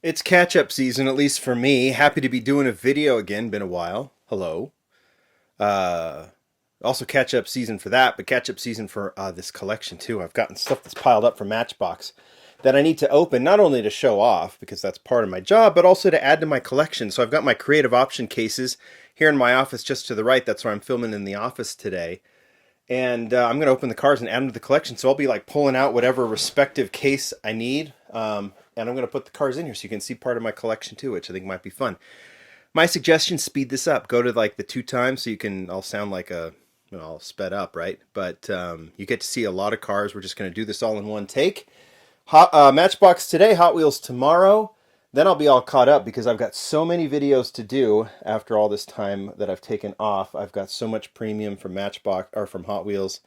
It's catch-up season, at least for me. Happy to be doing a video again. Been a while. Hello. Uh, Also catch-up season for that, but catch-up season for this collection too. I've gotten stuff that's piled up from Matchbox that I need to open, not only to show off, because that's part of my job, but also to add to my collection. So I've got my creative option cases here in my office just to the right. That's where I'm filming in the office today. And I'm going to open the cars and add them to the collection. So I'll be like pulling out whatever respective case I need. And I'm going to put the cars in here so you can see part of my collection too, which I think might be fun. My suggestion, speed this up. Go to like the 2 times so you can, I'll sound like all sped up, right? But you get to see a lot of cars. We're just going to do this all in one take. Matchbox today, Hot Wheels tomorrow. Then I'll be all caught up because I've got so many videos to do after all this time that I've taken off. I've got so much premium from Matchbox or from Hot Wheels.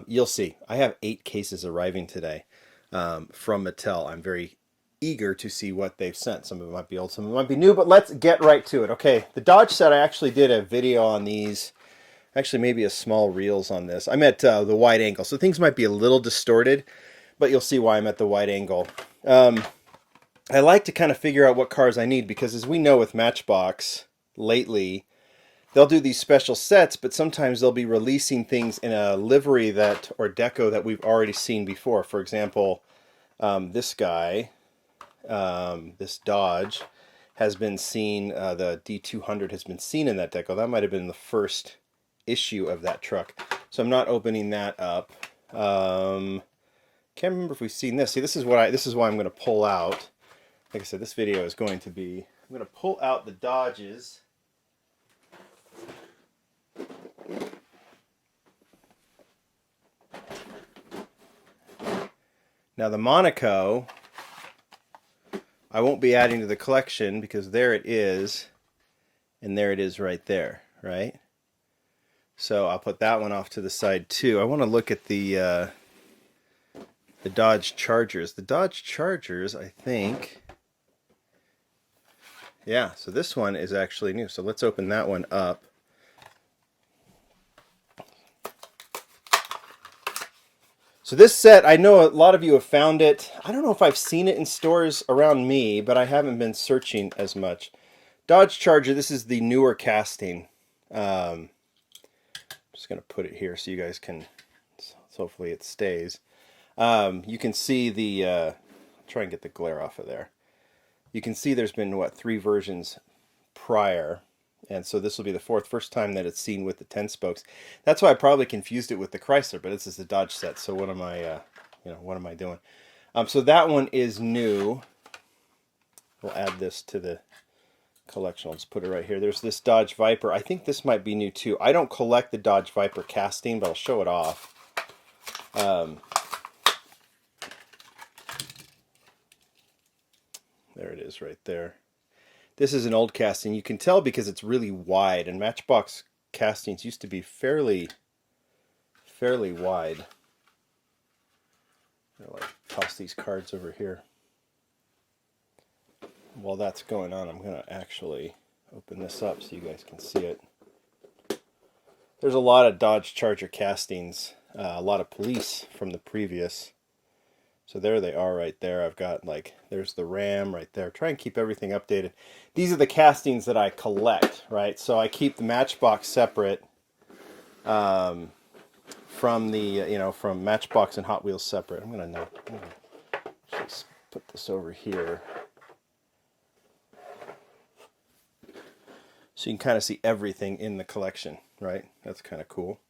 You'll see. I have 8 cases arriving today from Mattel. I'm very eager to see what they've sent. Some of it might be old, some of it might be new, but let's get right to it. Okay, the Dodge set, I actually did a video on these. Actually, maybe a small reels on this. I'm at the wide angle, so things might be a little distorted, but you'll see why I'm at the wide angle. I like to kind of figure out what cars I need because, as we know with Matchbox lately, they'll do these special sets, but sometimes they'll be releasing things in a livery that or deco that we've already seen before. For example, this guy, this Dodge, has been seen. The D200 has been seen in that deco. That might have been the first issue of that truck. So I'm not opening that up. Can't remember if we've seen this. See, this is why I'm going to pull out. Like I said, this video is going to be, I'm going to pull out the Dodges. Now the Monaco, I won't be adding to the collection because there it is, and there it is right there, right? So I'll put that one off to the side too. I want to look at the Dodge Chargers. The Dodge Chargers, I think. Yeah, so this one is actually new. So let's open that one up. So this set, I know a lot of you have found it. I don't know if I've seen it in stores around me, but I haven't been searching as much. Dodge Charger, this is the newer casting. I'm just going to put it here so you guys can, so hopefully it stays. You can see the, try and get the glare off of there. You can see there's been, what, 3 versions prior. And so this will be the first time that it's seen with the 10 spokes. That's why I probably confused it with the Chrysler, but this is the Dodge set. So what am I doing? So that one is new. We'll add this to the collection. I'll just put it right here. There's this Dodge Viper. I think this might be new too. I don't collect the Dodge Viper casting, but I'll show it off. There it is right there. This is an old casting. You can tell because it's really wide, and Matchbox castings used to be fairly wide. I'll like toss these cards over here. While that's going on, I'm going to actually open this up so you guys can see it. There's a lot of Dodge Charger castings, a lot of police from the previous. So there they are right there. I've got there's the Ram right there. Try and keep everything updated. These are the castings that I collect, right? So I keep the Matchbox separate from the, from Matchbox and Hot Wheels separate. I'm going to just put this over here. So you can kind of see everything in the collection, right? That's kind of cool.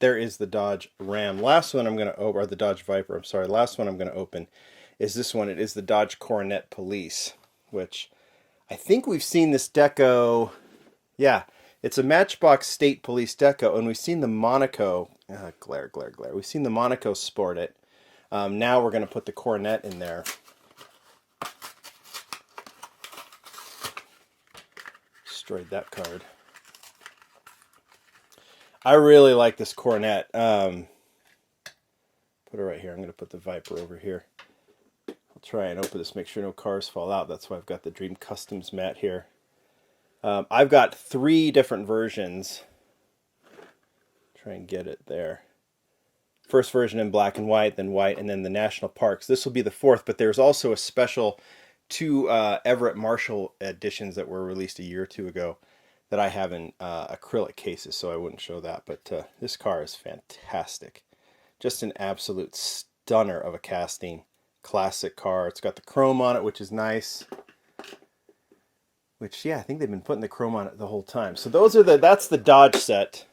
There is the Dodge Ram. Last one I'm going to open, or the Dodge Viper, I'm sorry. Last one I'm going to open is this one. It is the Dodge Coronet Police, which I think we've seen this deco. Yeah, it's a Matchbox State Police deco, and we've seen the Monaco, glare. We've seen the Monaco sport it. Now we're going to put the Coronet in there. Destroyed that card. I really like this Coronet. Put it right here. I'm going to put the Viper over here. I'll try and open this, make sure no cars fall out. That's why I've got the Dream Customs mat here. I've got 3 different versions. Try and get it there. First version in black and white, and then the national parks. This will be the fourth, but there's also a special two Everett Marshall editions that were released a year or two ago that I have in acrylic cases, so I wouldn't show that. But this car is fantastic. Just an absolute stunner of a casting. Classic car. It's got the chrome on it, which is nice. Which, yeah, I think they've been putting the chrome on it the whole time. So that's the Dodge set.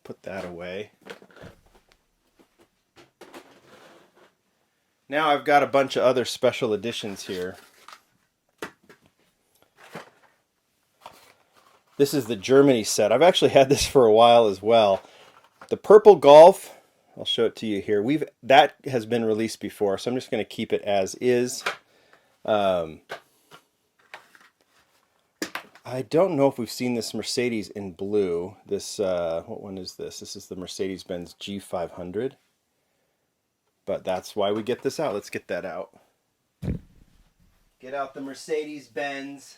Put that away. Now I've got a bunch of other special editions here. This is the Germany set. I've actually had this for a while as well. The purple Golf, I'll show it to you here. That has been released before, so I'm just going to keep it as is. I don't know if we've seen this Mercedes in blue. This, what one is this? This is the Mercedes-Benz G500. But that's why we get this out. Let's get that out. Get out the Mercedes-Benz.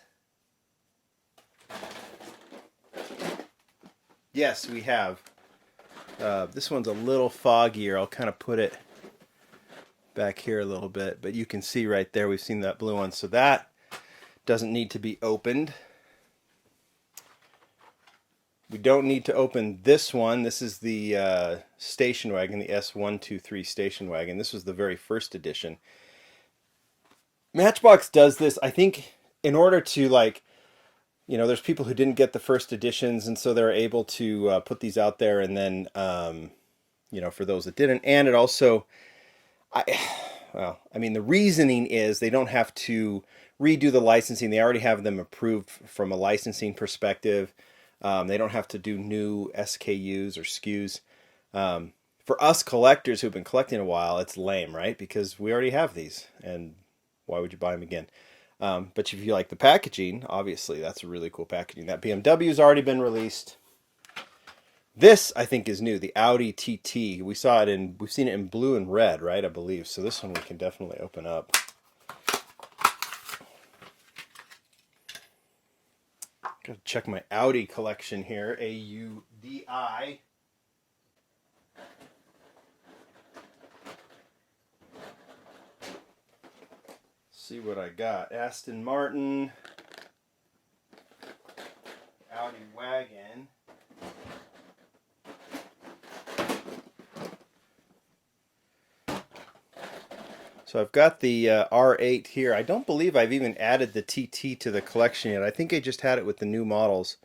Yes, we have. This one's a little foggier. I'll kind of put it back here a little bit. But you can see right there, we've seen that blue one. So that doesn't need to be opened. We don't need to open this one. This is the station wagon, the S123 station wagon. This was the very first edition. Matchbox does this, I think, in order to, like, you know, there's people who didn't get the first editions, and so they're able to put these out there, and then, you know, for those that didn't. And it also, well, I mean, the reasoning is they don't have to redo the licensing. They already have them approved from a licensing perspective. They don't have to do new SKUs or SKUs. For us collectors who've been collecting a while, it's lame, right? Because we already have these, and why would you buy them again? But if you like the packaging, obviously that's a really cool packaging. That BMW has already been released. This, I think, is new. The Audi TT. We've seen it in blue and red, right? I believe. So this one we can definitely open up. Gotta check my Audi collection here. AUDI. See what I got. Aston Martin. Audi wagon. So I've got the R8 here. I don't believe I've even added the TT to the collection yet. I think I just had it with the new models.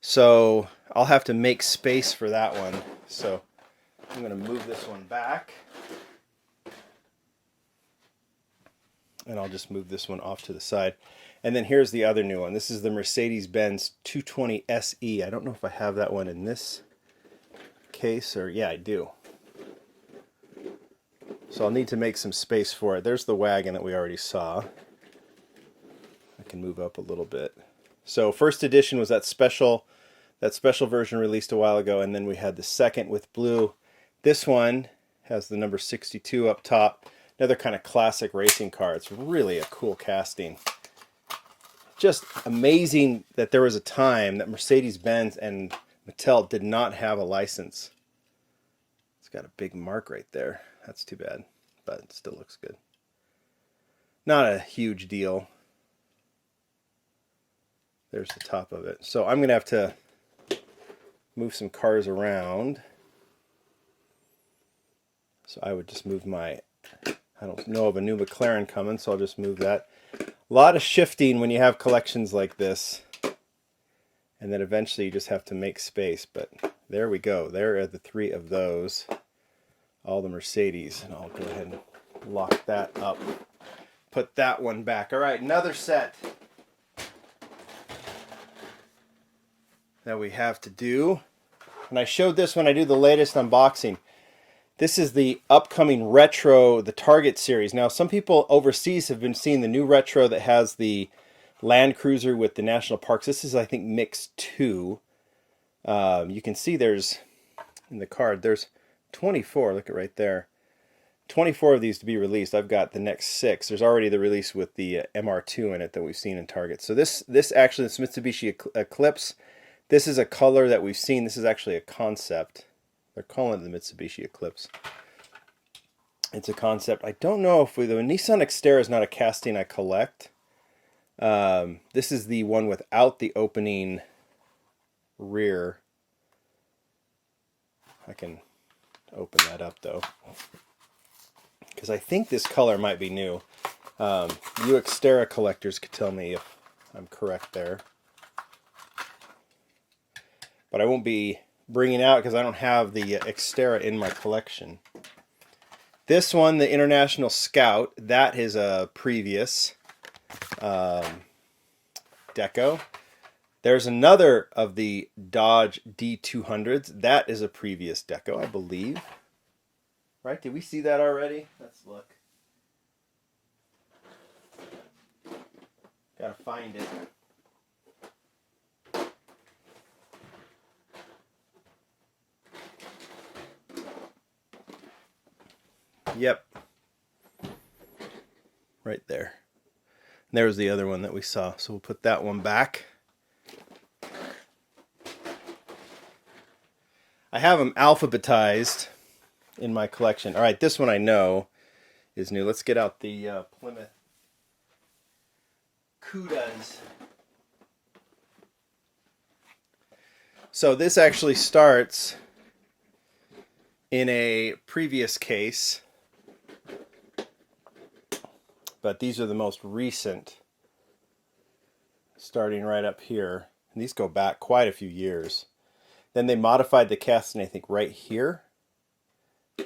So I'll have to make space for that one. So I'm going to move this one back. And I'll just move this one off to the side. And then here's the other new one. This is the Mercedes-Benz 220 SE. I don't know if I have that one in this case, or yeah, I do. So I'll need to make some space for it. There's the wagon that we already saw. I can move up a little bit. So first edition was that special version released a while ago, and then we had the second with blue. This one has the number 62 up top. Another kind of classic racing car. It's really a cool casting. Just amazing that there was a time that Mercedes-Benz and Mattel did not have a license. It's got a big mark right there. That's too bad, but it still looks good. Not a huge deal. There's the top of it. So I'm going to have to move some cars around. So I would just move my, I don't know of a new McLaren coming, so I'll just move that. A lot of shifting when you have collections like this. And then eventually you just have to make space. But there we go. There are the three of those. All the Mercedes. And I'll go ahead and lock that up. Put that one back. All right, another set that we have to do. And I showed this when I do the latest unboxing. This is the upcoming retro, the Target series. Now, some people overseas have been seeing the new retro that has the Land Cruiser with the national parks. This is, I think, Mix 2. You can see there's, in the card, there's 24. Look at right there. 24 of these to be released. I've got the next 6. There's already the release with the MR2 in it that we've seen in Target. So this actually, this Mitsubishi Eclipse, this is a color that we've seen. This is actually a concept They're calling it the Mitsubishi Eclipse. It's a concept. I don't know if the Nissan Xterra is not a casting I collect. This is the one without the opening rear. I can open that up though, because I think this color might be new. You Xterra collectors could tell me if I'm correct there. But I won't be bringing out because I don't have the Xterra in my collection. This one, the International Scout, that is a previous deco. There's another of the Dodge D200s. That is a previous deco, I believe. Right? Did we see that already? Let's look. Gotta find it. Yep. Right there. And there was the other one that we saw. So we'll put that one back. I have them alphabetized in my collection. All right, this one I know is new. Let's get out the Plymouth Cudas. So this actually starts in a previous case, but these are the most recent, starting right up here. And these go back quite a few years. Then they modified the casting, I think, right here.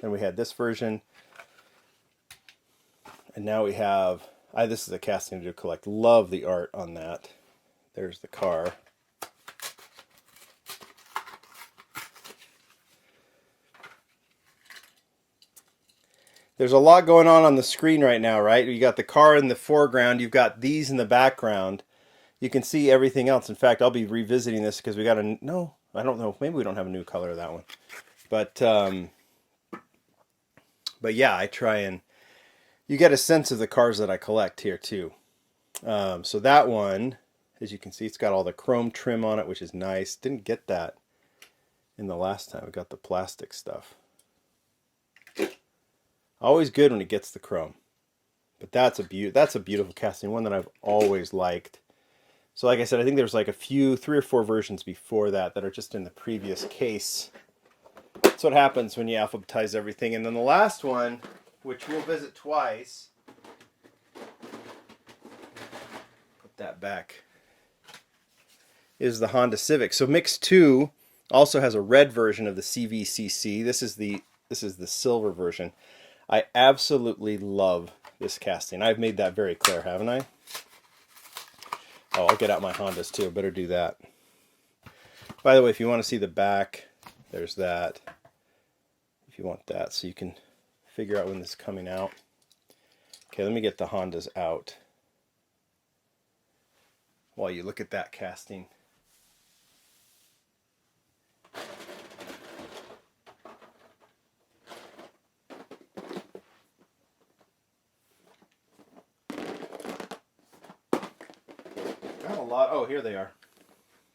Then we had this version. And now we have, this is a casting to collect. Love the art on that. There's the car. There's a lot going on the screen right now, right? You got the car in the foreground. You've got these in the background. You can see everything else. In fact, I'll be revisiting this because we got a, no, I don't know. Maybe we don't have a new color of that one. But yeah, I try and, you get a sense of the cars that I collect here too. So that one, as you can see, it's got all the chrome trim on it, which is nice. Didn't get that in the last time. We got the plastic stuff. Always good when it gets the chrome. But that's a beautiful casting, one that I've always liked. So like I said, I think there's like a few, 3 or 4 versions before that that are just in the previous case. That's what happens when you alphabetize everything. And then the last one, which we'll visit twice, put that back, is the Honda Civic. So Mix 2 also has a red version of the CVCC. This is the silver version. I absolutely love this casting. I've made that very clear, haven't I? Oh, I'll get out my Hondas too. Better do that. By the way, if you want to see the back, there's that. If you want that, so you can figure out when this is coming out. Okay, let me get the Hondas out while you look at that casting. Oh, here they are.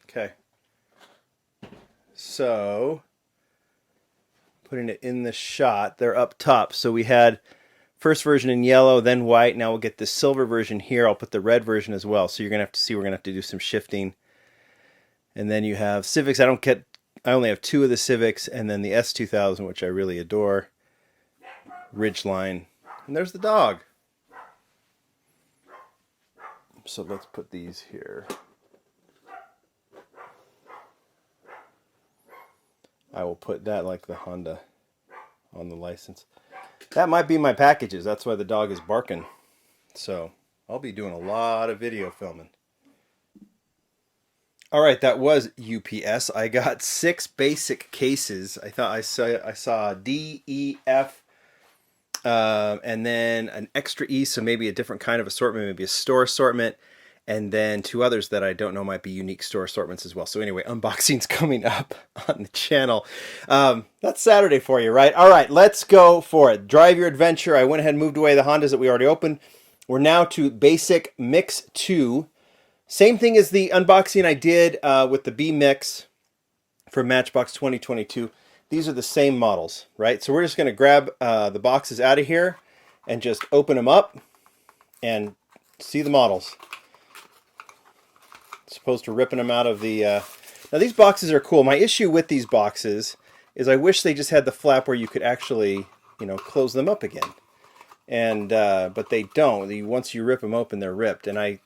Okay. So, putting it in the shot, they're up top. So we had first version in yellow, then white. Now we'll get the silver version here. I'll put the red version as well. So you're going to have to see, we're going to have to do some shifting. And then you have Civics. I only have 2 of the Civics, and then the S2000, which I really adore. Ridgeline. And there's the dog. So let's put these here. I will put that like the Honda on the license. That might be my packages. That's why the dog is barking. So I'll be doing a lot of video filming. All right, that was UPS. I got 6 basic cases. I thought I saw D, E, F, and then an extra E, so maybe a different kind of assortment, maybe a store assortment, and then 2 others that I don't know might be unique store assortments as well. So anyway, unboxing's coming up on the channel. That's Saturday for you, right? All right, let's go for it. Drive your adventure. I went ahead and moved away the Hondas that we already opened. We're now to basic Mix 2. Same thing as the unboxing I did with the B Mix for Matchbox 2022. these are the same models, right? So we're just going to grab the boxes out of here and just open them up and see the models. As opposed to ripping them out of the... Now these boxes are cool. My issue with these boxes is I wish they just had the flap where you could actually, you know, close them up again. And but they don't. Once you rip them open, they're ripped. And I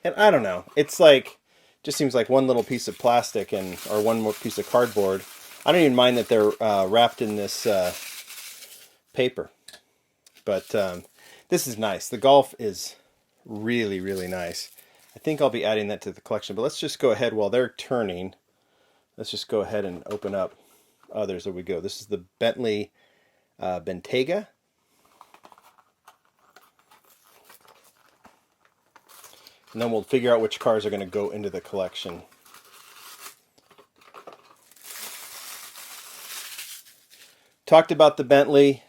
don't know. It's like, just seems like one little piece of plastic or one more piece of cardboard. I don't even mind that they're wrapped in this paper. But this is nice. The Golf is really, really nice. I think I'll be adding that to the collection. But let's just go ahead while they're turning. Let's just go ahead and open up others. There we go. This is the Bentley Bentayga. And then we'll figure out which cars are going to go into the collection. Talked about the Bentley.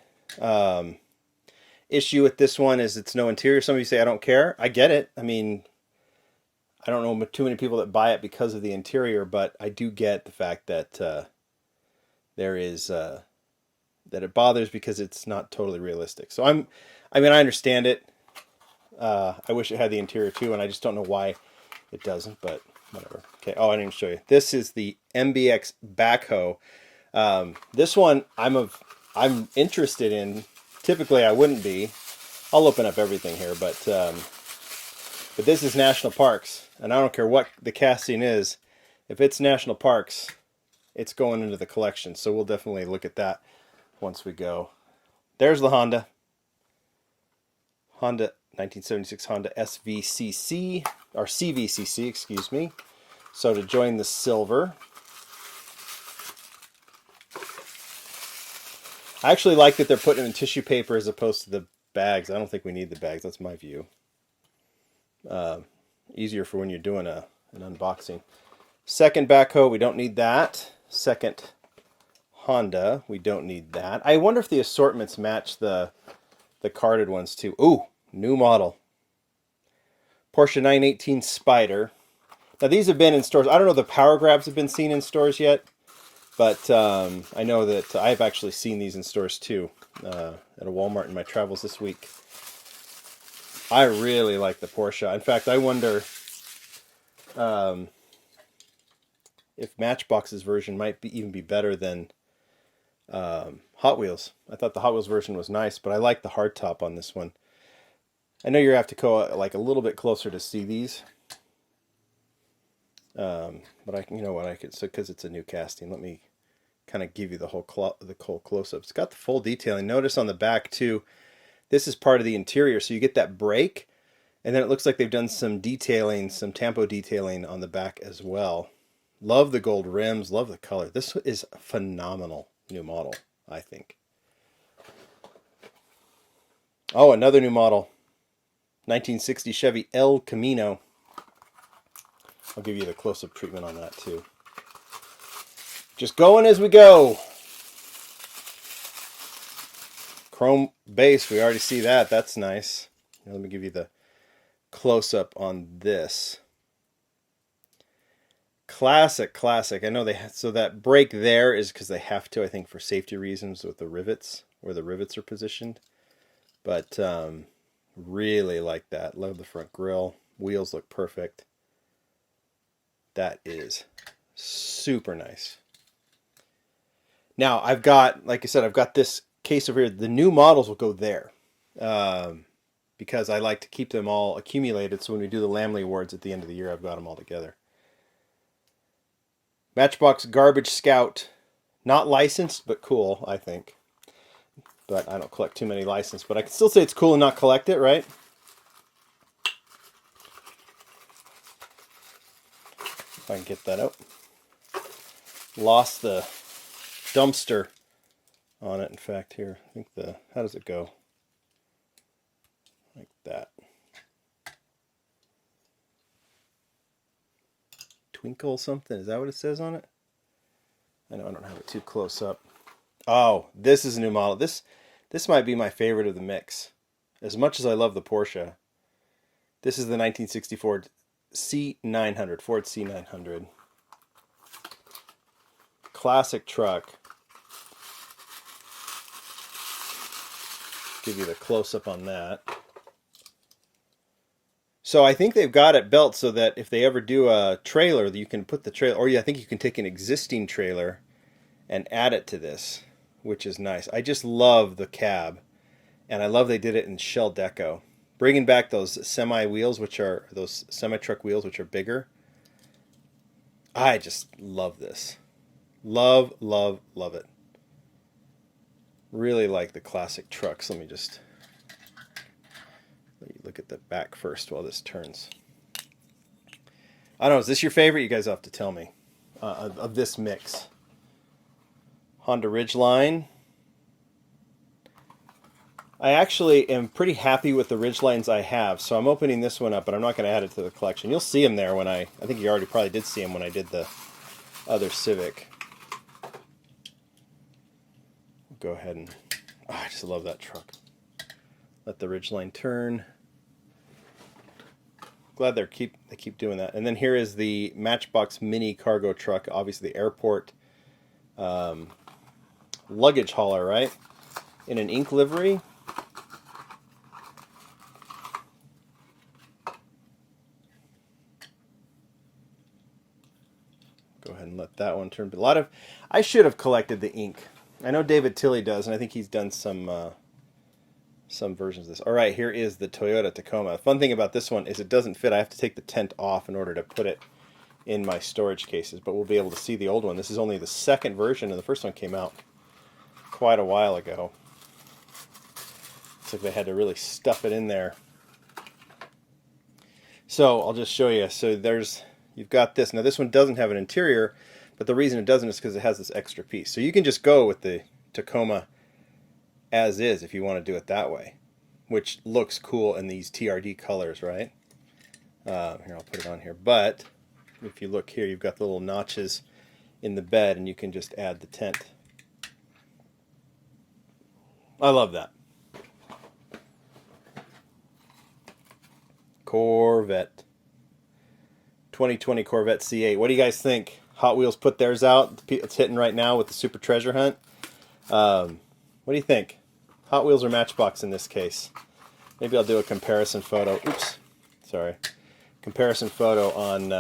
Issue with this one is it's no interior. Some of you say, I don't care. I get it. I mean, I don't know too many people that buy it because of the interior, but I do get the fact that there is that it bothers because it's not totally realistic. So I understand it. I wish it had the interior too, and I just don't know why it doesn't, but whatever. Okay. Oh, I didn't even show you. This is the MBX backhoe. This one I'm interested in. Typically, I wouldn't be. I'll open up everything here, but this is National Parks, and I don't care what the casting is. If it's National Parks, it's going into the collection. So we'll definitely look at that once we go. There's the Honda 1976 Honda SVCC, or CVCC, excuse me. So to join the silver. I actually like that they're putting it in tissue paper as opposed to the bags. I don't think we need the bags. That's my view. Easier for when you're doing an unboxing. Second backhoe, we don't need that. Second Honda, we don't need that. I wonder if the assortments match the carded ones too. Ooh, new model. Porsche 918 Spyder. Now these have been in stores. I don't know if the Power Grabs have been seen in stores yet, but I know that I've actually seen these in stores too at a Walmart in my travels this week. I really like the Porsche. In fact, I wonder if Matchbox's version might even be better than Hot Wheels. I thought the Hot Wheels version was nice, but I like the hardtop on this one. I know you have to go like a little bit closer to see these, but you know what, I could, so because it's a new casting, let me kind of give you the whole close-up. It's got the full detailing. Notice on the back too, this is part of the interior, so you get that brake, and then it looks like they've done some detailing, some tampo detailing on the back as well. Love the gold rims, love the color. This is a phenomenal new model, I think. Oh, another new model. 1960 Chevy El Camino. I'll give you the close-up treatment on that too. Just going as we go. Chrome base, we already see that. That's nice. Now let me give you the close-up on this. Classic. I know so that brake there is because they have to, I think, for safety reasons with the rivets, where the rivets are positioned. But really like that. Love the front grille. Wheels look perfect. That is super nice. Now I've got, like I said, I've got this case over here. The new models will go there because I like to keep them all accumulated. So when we do the Lamley Awards at the end of the year, I've got them all together. Matchbox Garbage Scout, not licensed, but cool, I think. But I don't collect too many licensed, but I can still say it's cool and not collect it, right? If I can get that out. Lost the dumpster on it, in fact, here. I think how does it go? Like that. Twinkle something, is that what it says on it? I know I don't have it too close up. Oh, this is a new model. This might be my favorite of the mix. As much as I love the Porsche, this is the 1964 C900, Ford C900. Classic truck. give you the close-up on that. So I think they've got it built so that if they ever do a trailer, you can put the trailer, or I think you can take an existing trailer and add it to this, which is nice. I just love the cab, and I love they did it in shell deco, bringing back those semi wheels, which are those semi-truck wheels, which are bigger. I just love this. Love, love, love it. Really like the classic trucks. Let me look at the back first while this turns. I don't know, is this your favorite? You guys have to tell me of this mix. Honda Ridgeline. I actually am pretty happy with the Ridgelines I have, so I'm opening this one up, but I'm not going to add it to the collection. You'll see them there when I think you already probably did see them when I did the other Civic. Go ahead and, I just love that truck. Let the Ridgeline turn. Glad they keep doing that. And then here is the Matchbox mini cargo truck, obviously the airport luggage hauler, right? In an ink livery. Go ahead and let that one turn. But I should have collected the ink. I know David Tilley does, and I think he's done some versions of this. All right, here is the Toyota Tacoma. The fun thing about this one is it doesn't fit. I have to take the tent off in order to put it in my storage cases, but we'll be able to see the old one. This is only the second version, and the first one came out quite a while ago. Looks like they had to really stuff it in there. So I'll just show you. So you've got this. Now this one doesn't have an interior, but the reason it doesn't is because it has this extra piece. So you can just go with the Tacoma as is if you want to do it that way, which looks cool in these TRD colors, right? Here, I'll put it on here. But if you look here, you've got the little notches in the bed, and you can just add the tent. I love that. Corvette. 2020 Corvette C8. What do you guys think? Hot Wheels put theirs out. It's hitting right now with the Super Treasure Hunt. What do you think? Hot Wheels or Matchbox in this case? Maybe I'll do a comparison photo. Oops. Sorry. Comparison photo on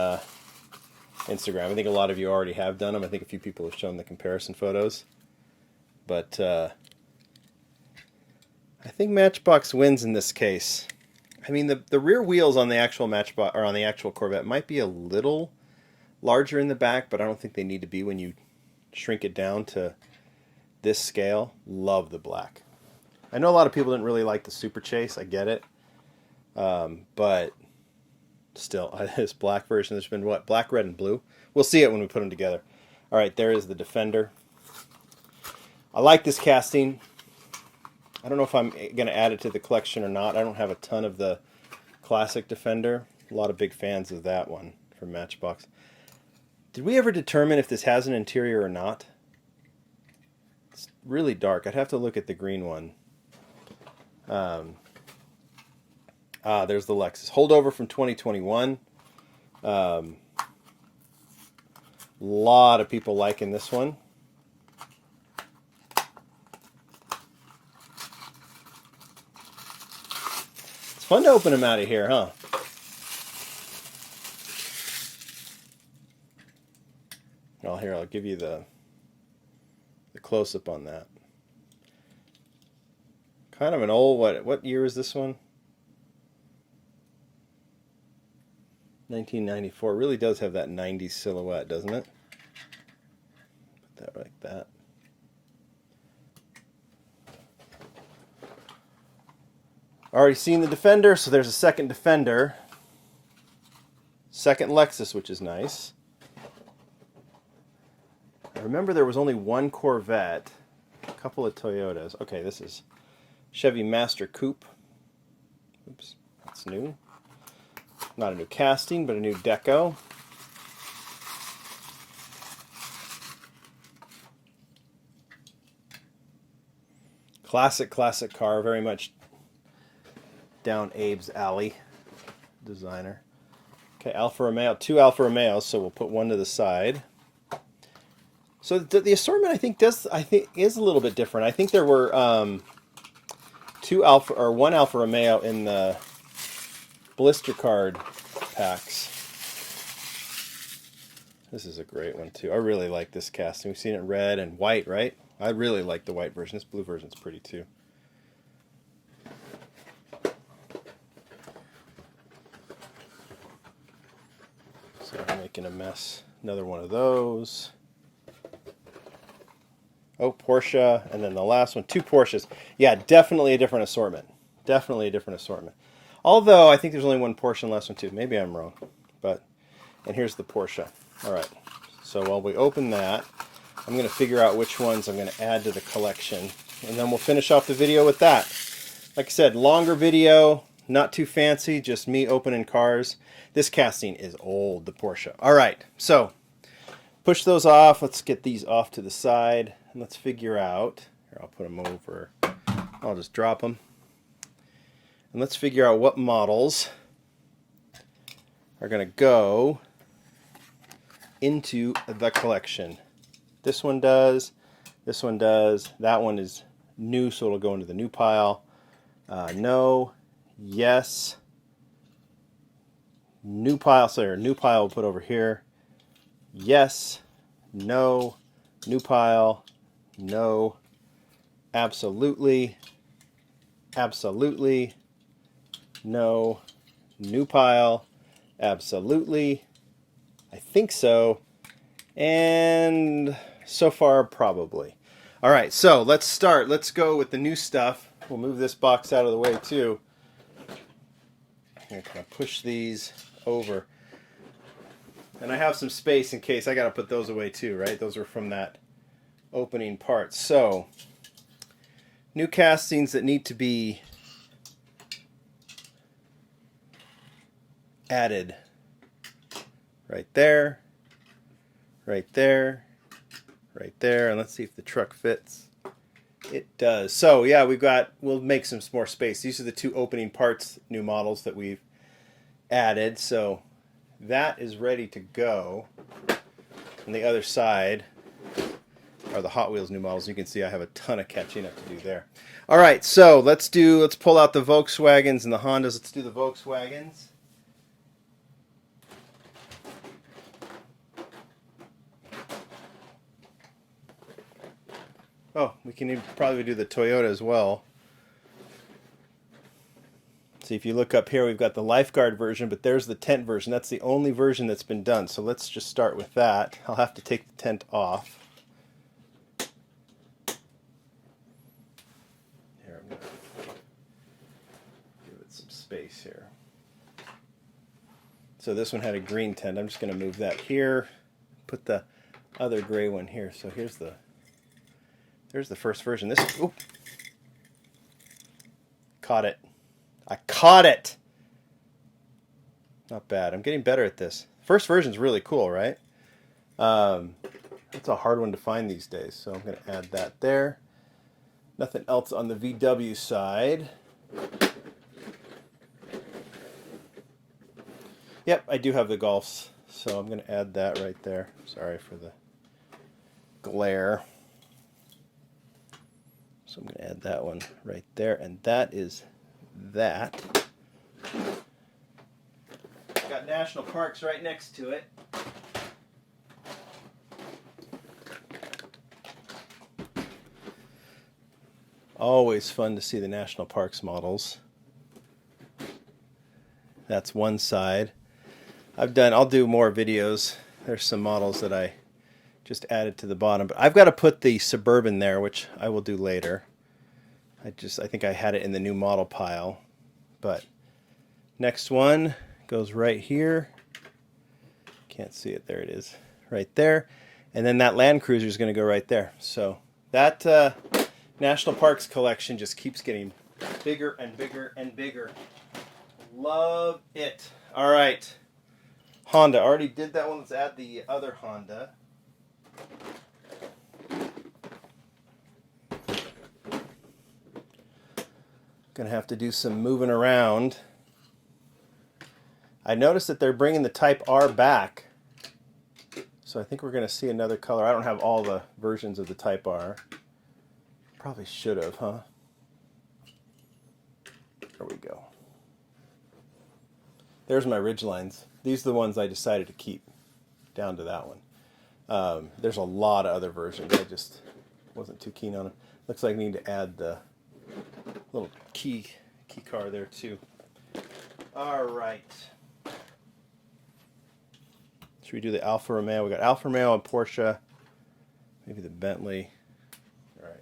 Instagram. I think a lot of you already have done them. I think a few people have shown the comparison photos. But I think Matchbox wins in this case. I mean, the rear wheels on the actual Matchbox or on the actual Corvette might be a little larger in the back, but I don't think they need to be when you shrink it down to this scale. Love the black. I know a lot of people didn't really like the Super Chase. I get it. But still, this black version, there's been what? Black, red, and blue? We'll see it when we put them together. All right, there is the Defender. I like this casting. I don't know if I'm going to add it to the collection or not. I don't have a ton of the classic Defender. A lot of big fans of that one from Matchbox. Did we ever determine if this has an interior or not? It's really dark. I'd have to look at the green one. There's the Lexus. Holdover from 2021. Lot of people liking this one. It's fun to open them out of here, huh? Well, here, I'll give you the close-up on that. Kind of an old, what year is this one? 1994. It really does have that 90s silhouette, doesn't it? Put that like that. Already seen the Defender, so there's a second Defender. Second Lexus, which is nice. I remember there was only one Corvette, a couple of Toyotas. Okay, this is Chevy Master Coupe. Oops, that's new. Not a new casting, but a new deco. Classic car, very much down Abe's alley. Designer. Okay, Alfa Romeo, two Alfa Romeos, so we'll put one to the side. So the assortment I think is a little bit different. I think there were one Alfa Romeo in the blister card packs. This is a great one too. I really like this casting. We've seen it in red and white, right? I really like the white version. This blue version's pretty too. So I'm making a mess. Another one of those. Oh, Porsche, and then the last one, 2 Porsches. Yeah, definitely a different assortment. Definitely a different assortment. Although I think there's only 1 Porsche in the last one too. Maybe I'm wrong. And here's the Porsche. All right. So while we open that, I'm going to figure out which ones I'm going to add to the collection, and then we'll finish off the video with that. Like I said, longer video, not too fancy, just me opening cars. This casting is old, the Porsche. All right, so push those off. Let's get these off to the side, and let's figure out. Here, I'll put them over. I'll just drop them. And let's figure out what models are going to go into the collection. This one does, that one is new, so it'll go into the new pile. No, yes, new pile, so new pile we'll put over here. Yes, no, new pile, no, absolutely, absolutely, no, new pile, absolutely, I think so, and so far probably. All right, so let's start. Let's go with the new stuff. We'll move this box out of the way too. I'm going to push these over. And I have some space in case I got to put those away too, right? Those are from that opening part. So, new castings that need to be added. Right there, right there, right there, and let's see if the truck fits. It does. So yeah, we'll make some more space. These are the 2 opening parts, new models that we've added. So that is ready to go. On the other side are the Hot Wheels new models. You can see I have a ton of catching up to do there. All right, so let's pull out the Volkswagens and the Hondas. Let's do the Volkswagens. Oh, we can probably do the Toyota as well. See, if you look up here, we've got the Lifeguard version, but there's the tent version. That's the only version that's been done. So let's just start with that. I'll have to take the tent off. Here, I'm going to give it some space here. So this one had a green tent. I'm just going to move that here. Put the other gray one here. So there's the first version. Caught it. I caught it! Not bad. I'm getting better at this. First version's really cool, right? It's a hard one to find these days, so I'm going to add that there. Nothing else on the VW side. Yep, I do have the Golfs, so I'm going to add that right there. Sorry for the glare. So I'm going to add that one right there, and that is that. Got national parks right next to it. Always fun to see the national parks models. That's one side. I'll do more videos. There's some models that I just added to the bottom, but I've got to put the Suburban there, which I will do later. I think I had it in the new model pile. But next one goes right here. Can't see it. There it is. Right there. And then that Land Cruiser is going to go right there. So that National Parks collection just keeps getting bigger and bigger and bigger. Love it. All right. Honda. Already did that one. Let's add the other Honda. Gonna have to do some moving around. I noticed that they're bringing the Type R back, so I think we're gonna see another color. I don't have all the versions of the Type R. Probably should have, huh? There's my Ridgelines. These are the ones I decided to keep down to that one. There's a lot of other versions. I just wasn't too keen on them. Looks like I need to add the little key car there too. All right. Should we do the Alfa Romeo? We got Alfa Romeo and Porsche. Maybe the Bentley. All right.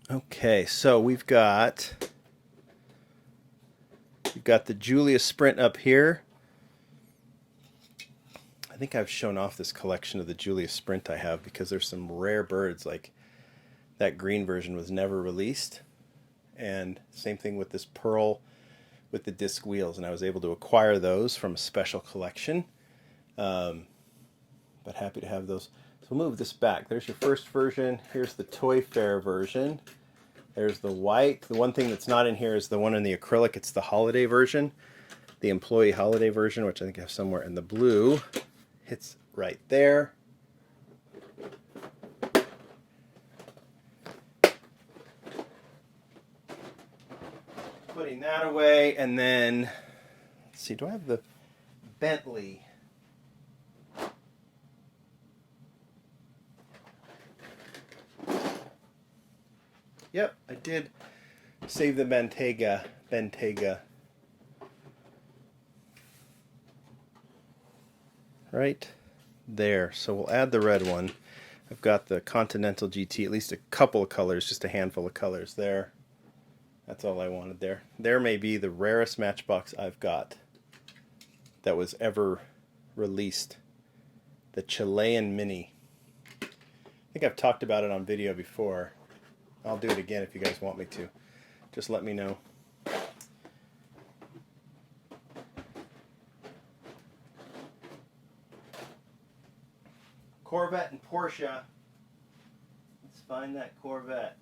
Okay, so we've got the Giulia Sprint up here. I think I've shown off this collection of the Giulia Sprint I have because there's some rare birds, like that green version was never released. And same thing with this pearl with the disc wheels, and I was able to acquire those from a special collection. But happy to have those. So we'll move this back. There's your first version. Here's the Toy Fair version. There's the white. The one thing that's not in here is the one in the acrylic. It's the holiday version, the employee holiday version, which I think I have somewhere. And the blue hits right there. Putting that away, and then let's see. Do I have the Bentley? Yep, I did save the Bentayga. Right there. So we'll add the red one. I've got the Continental GT, at least a couple of colors, just a handful of colors there. That's all I wanted there. There may be the rarest Matchbox I've got that was ever released. The Chilean Mini. I think I've talked about it on video before. I'll do it again if you guys want me to. Just let me know. Corvette and Porsche. Let's find that Corvette.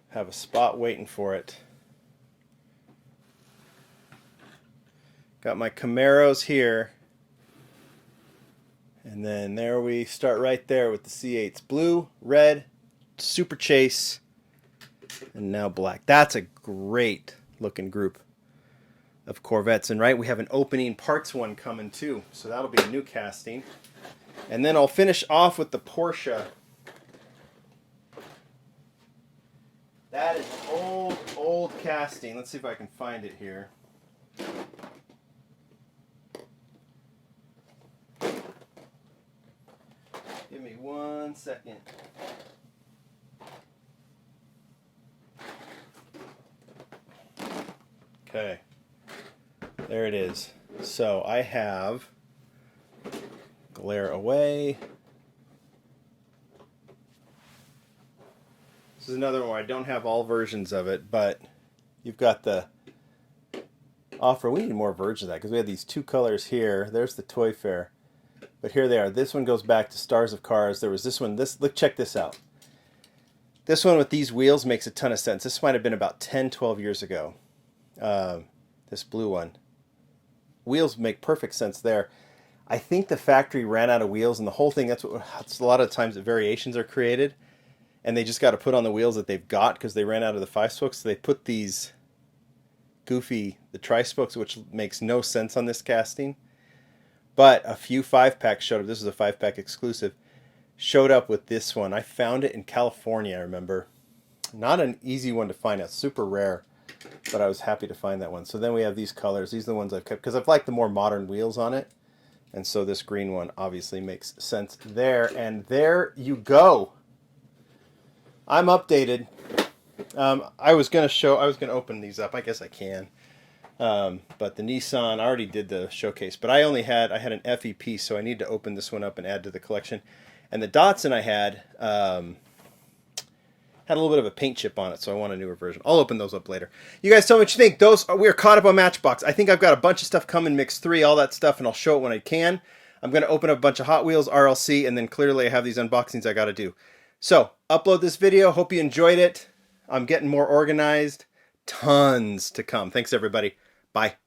Have a spot waiting for it. Got my Camaros here. And then there we start right there with the C8s. Blue, red, Super Chase, and now black. That's a great looking group of Corvettes. And right, we have an opening parts one coming too. So that'll be a new casting. And then I'll finish off with the Porsche. That is old casting. Let's see if I can find it here. Give me 1 second. Okay. There it is. So I have glare away. This is another one where I don't have all versions of it, but you've got the offer. We need more versions of that because we have these two colors here. There's the Toy Fair. But here they are. This one goes back to Stars of Cars. There was this one. Look, check this out. This one with these wheels makes a ton of sense. This might have been about 10, 12 years ago. This blue one. Wheels make perfect sense there. I think the factory ran out of wheels, and the whole thing, that's a lot of times that variations are created, and they just got to put on the wheels that they've got because they ran out of the 5-spokes. So they put these goofy, the tri-spokes, which makes no sense on this casting. But a few 5-packs showed up. This is a 5-pack exclusive. Showed up with this one. I found it in California, I remember. Not an easy one to find. It's super rare. But I was happy to find that one. So then we have these colors. These are the ones I've kept because I've liked the more modern wheels on it. And so this green one obviously makes sense there. And there you go. I'm updated. I was going to open these up. I guess I can. But the Nissan, I already did the showcase, but I had an FEP, so I need to open this one up and add to the collection. And the Datsun I had a little bit of a paint chip on it, so I want a newer version. I'll open those up later. You guys tell me what you think. We are caught up on Matchbox. I think I've got a bunch of stuff coming, Mix 3, all that stuff, and I'll show it when I can. I'm going to open up a bunch of Hot Wheels, RLC, and then clearly I have these unboxings I got to do. So, upload this video. Hope you enjoyed it. I'm getting more organized. Tons to come. Thanks, everybody. Bye.